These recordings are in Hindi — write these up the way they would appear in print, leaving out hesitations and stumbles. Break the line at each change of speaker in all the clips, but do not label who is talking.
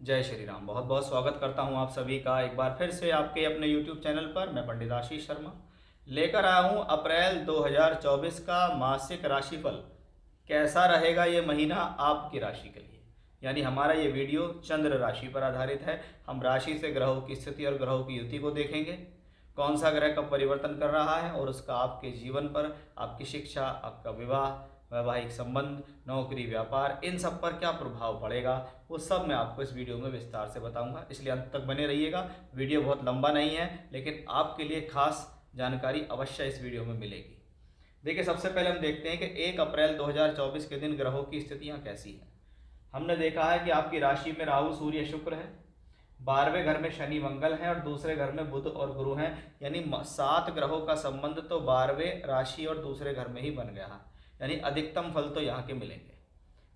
जय श्री राम। बहुत बहुत स्वागत करता हूं आप सभी का एक बार फिर से आपके अपने YouTube चैनल पर। मैं पंडित आशीष शर्मा लेकर आया हूं अप्रैल 2024 का मासिक राशिफल। कैसा रहेगा ये महीना आपकी राशि के लिए, यानी हमारा ये वीडियो चंद्र राशि पर आधारित है। हम राशि से ग्रहों की स्थिति और ग्रहों की युति को देखेंगे, कौन सा ग्रह कब परिवर्तन कर रहा है और उसका आपके जीवन पर, आपकी शिक्षा, आपका विवाह, वैवाहिक संबंध, नौकरी, व्यापार, इन सब पर क्या प्रभाव पड़ेगा, वो सब मैं आपको इस वीडियो में विस्तार से बताऊंगा। इसलिए अंत तक बने रहिएगा। वीडियो बहुत लंबा नहीं है, लेकिन आपके लिए खास जानकारी अवश्य इस वीडियो में मिलेगी। देखिए, सबसे पहले हम देखते हैं कि 1 अप्रैल 2024 के दिन ग्रहों की स्थितियां कैसी हैं। हमने देखा है कि आपकी राशि में राहु, सूर्य, शुक्र है, 12वें घर में शनि, मंगल है और दूसरे घर में बुध और गुरु हैं। यानी 7 ग्रहों का संबंध तो 12वें राशि और दूसरे घर में ही बन गया है, यानी अधिकतम फल तो यहाँ के मिलेंगे।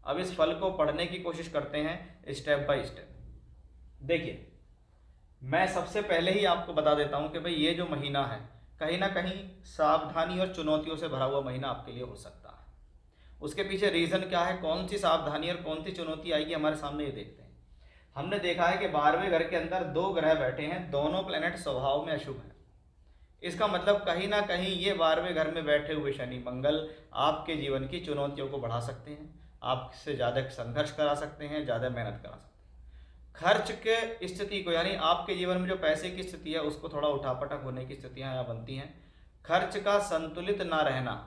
अब इस फल को पढ़ने की कोशिश करते हैं स्टेप बाय स्टेप। देखिए, मैं सबसे पहले ही आपको बता देता हूँ कि भाई ये जो महीना है कहीं ना कहीं सावधानी और चुनौतियों से भरा हुआ महीना आपके लिए हो सकता है। उसके पीछे रीज़न क्या है, कौन सी सावधानी और कौन सी चुनौती आएगी हमारे सामने, ये देखते हैं। हमने देखा है कि 12वें घर के अंदर 2 ग्रह बैठे हैं, दोनों प्लैनेट स्वभाव में अशुभ हैं। इसका मतलब कहीं ना कहीं ये 12वें घर में बैठे हुए शनि, मंगल आपके जीवन की चुनौतियों को बढ़ा सकते हैं, आपसे ज़्यादा संघर्ष करा सकते हैं, ज़्यादा मेहनत करा सकते हैं। खर्च के स्थिति को, यानी आपके जीवन में जो पैसे की स्थिति है उसको थोड़ा उठापटक होने की स्थितियां यहाँ बनती हैं। खर्च का संतुलित ना रहना,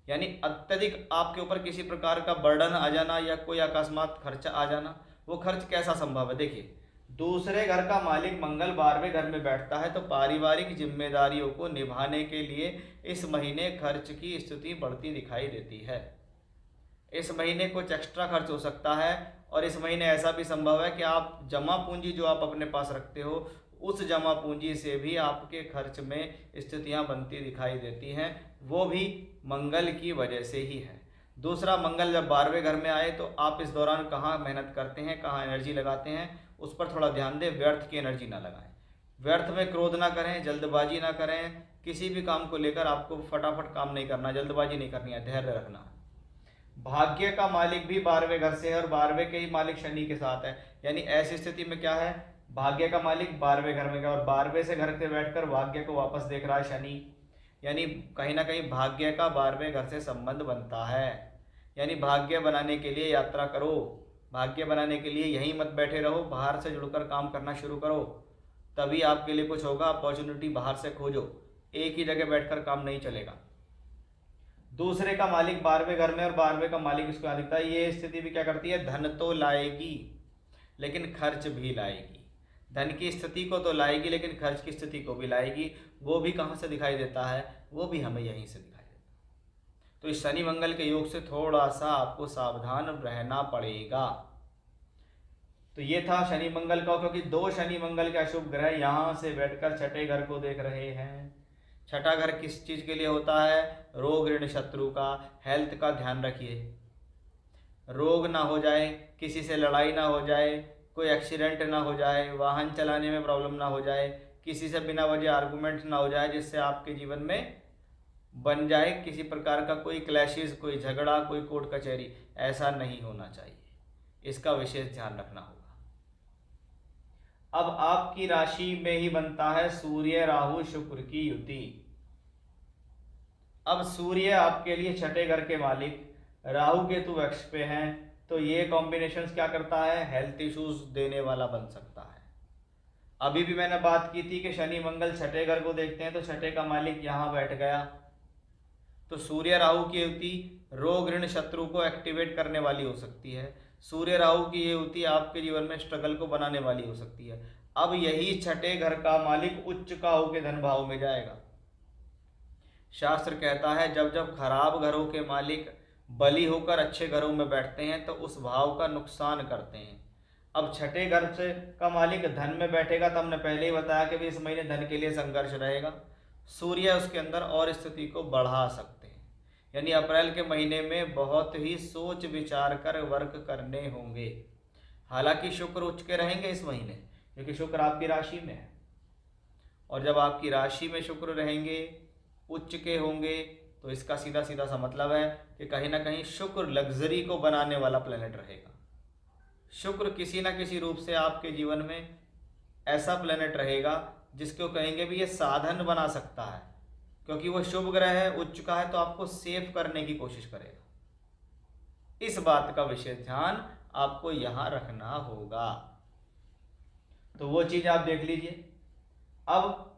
यानी अत्यधिक आपके ऊपर किसी प्रकार का बर्डन आ जाना या कोई अकस्मात खर्चा आ जाना। वो खर्च कैसा संभव है, देखिए, दूसरे घर का मालिक मंगल 12वें घर में बैठता है, तो पारिवारिक जिम्मेदारियों को निभाने के लिए इस महीने खर्च की स्थिति बढ़ती दिखाई देती है। इस महीने कुछ एक्स्ट्रा खर्च हो सकता है और इस महीने ऐसा भी संभव है कि आप जमा पूंजी जो आप अपने पास रखते हो उस जमा पूंजी से भी आपके खर्च में स्थितियां बनती दिखाई देती हैं, वो भी मंगल की वजह से ही है। दूसरा, मंगल जब 12वें घर में आए तो आप इस दौरान कहाँ मेहनत करते हैं, कहाँ एनर्जी लगाते हैं, उस पर थोड़ा ध्यान दें। व्यर्थ की एनर्जी ना लगाएं, व्यर्थ में क्रोध ना करें, जल्दबाजी ना करें। किसी भी काम को लेकर आपको फटाफट काम नहीं करना, जल्दबाजी नहीं करनी है, धैर्य रखना है। भाग्य का मालिक भी 12वें घर से है और 12वें के ही मालिक शनि के साथ है, यानी ऐसी स्थिति में क्या है, भाग्य का मालिक 12वें घर में गया और 12वें से घर से बैठकर भाग्य को वापस देख रहा है शनि, यानी कहीं ना कहीं भाग्य का 12वें घर से संबंध बनता है। यानी भाग्य बनाने के लिए यात्रा करो, भाग्य बनाने के लिए यहीं मत बैठे रहो, बाहर से जुड़कर काम करना शुरू करो, तभी आपके लिए कुछ होगा। अपॉर्चुनिटी बाहर से खोजो, एक ही जगह बैठकर काम नहीं चलेगा। दूसरे का मालिक 12वें घर में और 12वें का मालिक इसको यहाँ दिखता है। ये स्थिति भी क्या करती है, धन तो लाएगी लेकिन खर्च भी लाएगी। धन की स्थिति को तो लाएगी लेकिन खर्च की स्थिति को भी लाएगी। वो भी कहाँ से दिखाई देता है, वो भी हमें यहीं से दिखाई देता है। तो इस शनि मंगल के योग से थोड़ा सा आपको सावधान रहना पड़ेगा। तो ये था शनि मंगल का, क्योंकि 2 शनि मंगल के अशुभ ग्रह यहाँ से बैठकर छठे घर को देख रहे हैं। छठा घर किस चीज़ के लिए होता है, रोग, ऋण, शत्रु का। हेल्थ का ध्यान रखिए, रोग ना हो जाए, किसी से लड़ाई ना हो जाए, कोई एक्सीडेंट ना हो जाए, वाहन चलाने में प्रॉब्लम ना हो जाए, किसी से बिना वजह आर्गूमेंट ना हो जाए जिससे आपके जीवन में बन जाए किसी प्रकार का कोई क्लैशेस, कोई झगड़ा, कोई कोर्ट कचहरी, ऐसा नहीं होना चाहिए। इसका विशेष ध्यान रखना होगा। अब आपकी राशि में ही बनता है सूर्य, राहु, शुक्र की युति। अब सूर्य आपके लिए छठे घर के मालिक, राहु केतु वृक्ष पे हैं, तो ये कॉम्बिनेशन क्या करता है, हेल्थ इश्यूज देने वाला बन सकता है। अभी भी मैंने बात की थी कि शनि मंगल छठे घर को देखते हैं, तो छठे का मालिक यहाँ बैठ गया, तो सूर्य राहु की युति रोग, ऋण, शत्रु को एक्टिवेट करने वाली हो सकती है। सूर्य राहु की ये युति आपके जीवन में स्ट्रगल को बनाने वाली हो सकती है। अब यही छठे घर का मालिक उच्च का होकर धन भाव में जाएगा। शास्त्र कहता है जब जब खराब घरों के मालिक बली होकर अच्छे घरों में बैठते हैं तो उस भाव का नुकसान करते हैं। अब छठे घर से का मालिक धन में बैठेगा, तो हमने पहले ही बताया कि भी इस महीने धन के लिए संघर्ष रहेगा। सूर्य उसके अंदर और स्थिति को बढ़ा सकते हैं, यानी अप्रैल के महीने में बहुत ही सोच विचार कर वर्क करने होंगे। हालांकि शुक्र उच्च के रहेंगे इस महीने, क्योंकि शुक्र आपकी राशि में है, और जब आपकी राशि में शुक्र रहेंगे, उच्च के होंगे, तो इसका सीधा सीधा सा मतलब है कि कहीं ना कहीं शुक्र लग्जरी को बनाने वाला प्लेनेट रहेगा। शुक्र किसी ना किसी रूप से आपके जीवन में ऐसा प्लेनेट रहेगा जिसको कहेंगे भी ये साधन बना सकता है, क्योंकि वो शुभ ग्रह है, उच्च का है, तो आपको सेव करने की कोशिश करेगा। इस बात का विशेष ध्यान आपको यहां रखना होगा। तो वो चीज आप देख लीजिए। अब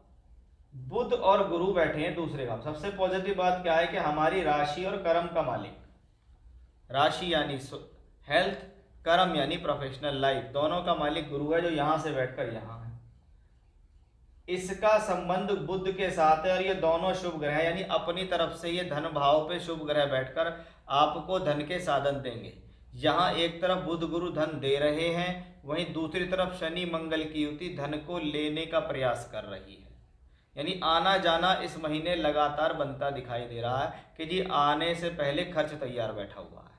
बुध और गुरु बैठे हैं दूसरे काम। सबसे पॉजिटिव बात क्या है कि हमारी राशि और कर्म का मालिक, राशि यानी हेल्थ, कर्म यानी प्रोफेशनल लाइफ, दोनों का मालिक गुरु है जो यहां से बैठकर यहां है। इसका संबंध बुध के साथ है और ये दोनों शुभ ग्रह यानी अपनी तरफ से ये धन भाव पे शुभ ग्रह बैठकर आपको धन के साधन देंगे। यहाँ एक तरफ बुध गुरु धन दे रहे हैं, वहीं दूसरी तरफ शनि मंगल की युति धन को लेने का प्रयास कर रही है। यानी आना जाना इस महीने लगातार बनता दिखाई दे रहा है कि जी आने से पहले खर्च तैयार बैठा हुआ है।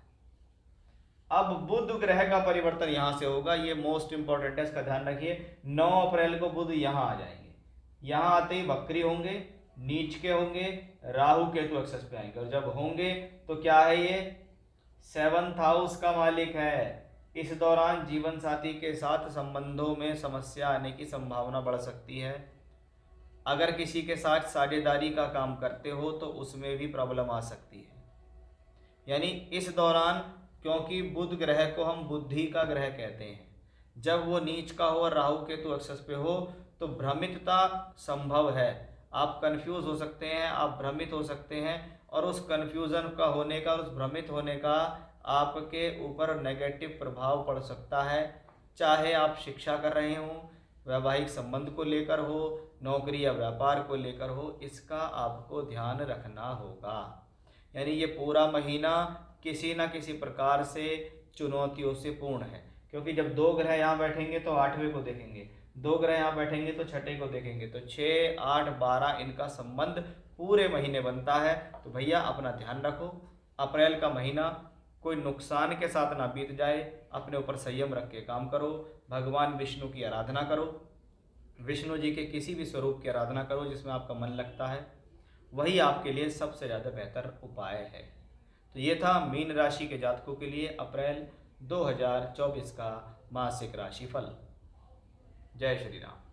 अब बुध ग्रह का परिवर्तन यहां से होगा, ये मोस्ट इंपॉर्टेंट है, इसका ध्यान रखिए। 9 अप्रैल को बुध यहां आ जाएंगे। यहां आते ही वक्री होंगे, नीच के होंगे, राहु केतु एक्सेस पे आएंगे, और जब होंगे तो क्या है, ये 7th हाउस का मालिक है। इस दौरान जीवन साथी के साथ संबंधों में समस्या आने की संभावना बढ़ सकती है। अगर किसी के साथ साझेदारी का काम करते हो तो उसमें भी प्रॉब्लम आ सकती है। यानी इस दौरान, क्योंकि बुध ग्रह को हम बुद्धि का ग्रह कहते हैं, जब वो नीच का हो और राहु केतु एक्सेस पे हो तो भ्रमितता संभव है। आप कंफ्यूज हो सकते हैं, आप भ्रमित हो सकते हैं, और उस कंफ्यूजन का होने का, उस भ्रमित होने का आपके ऊपर नेगेटिव प्रभाव पड़ सकता है। चाहे आप शिक्षा कर रहे हों, वैवाहिक संबंध को लेकर हो, नौकरी या व्यापार को लेकर हो, इसका आपको ध्यान रखना होगा। यानी ये पूरा महीना किसी न किसी प्रकार से चुनौतियों से पूर्ण है, क्योंकि जब 2 ग्रह यहाँ बैठेंगे तो 8वें को देखेंगे, 2 ग्रह यहाँ बैठेंगे तो 6ठे को देखेंगे, तो 6, 8, 12 इनका संबंध पूरे महीने बनता है। तो भैया अपना ध्यान रखो, अप्रैल का महीना कोई नुकसान के साथ ना बीत जाए, अपने ऊपर संयम रख के काम करो, भगवान विष्णु की आराधना करो, विष्णु जी के किसी भी स्वरूप की आराधना करो जिसमें आपका मन लगता है, वही आपके लिए सबसे ज़्यादा बेहतर उपाय है। तो ये था मीन राशि के जातकों के लिए अप्रैल 2024 का मासिक राशिफल। जय श्री राम।